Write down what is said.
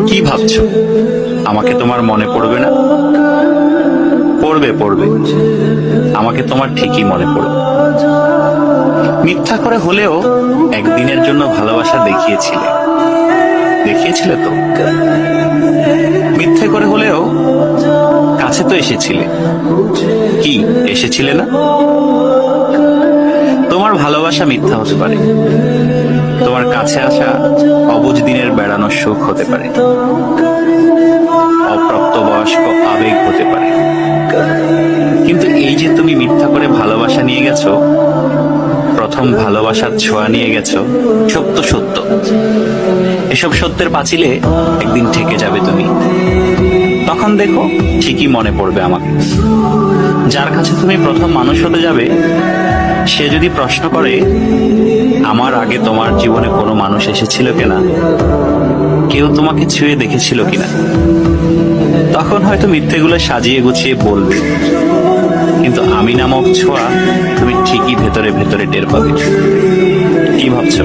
কি ভাবছো আমাকে তোমার মনে পড়বে না? পড়বে পড়বে, আমাকে তোমার ঠিকই মনে পড়বে। মিথ্যা করে হলেও একদিনের জন্য ভালোবাসা দেখিয়েছিলে, দেখিয়েছিলে তো। মিথ্যে করে হলেও কাছে তো এসেছিলে, কি এসেছিলে না? তোমার ভালোবাসা মিথ্যা হতে পারে, তোমার কাছে আসা অবুঝ দিনের বেড়ানোর সুখ হতে পারে, অপ্রাপ্তবয়স্ক আবেগ হতে পারে। কিন্তু এই যে তুমি মিথ্যা করে ভালোবাসা নিয়ে গেছো, প্রথম ভালোবাসার ছোঁয়া নিয়ে গেছো, সত্য সত্য। এসব সত্যের পাঁচিলে একদিন ঠেকে যাবে তুমি। তখন দেখো ঠিকই মনে পড়বে আমাকে। যার কাছে তুমি প্রথম মানুষ হতে যাবে, সে যদি প্রশ্ন করে আমার আগে তোমার জীবনে কোনো মানুষ এসেছিল কিনা, কেউ তোমাকে ছুঁয়ে দেখেছিল কিনা, তখন হয়তো মিথ্যেগুলো সাজিয়ে গুছিয়ে বলবে, কিন্তু আমি নামক ছোঁয়া তুমি ঠিকই ভেতরে ভেতরে টের পাবে। কি ভাবছো?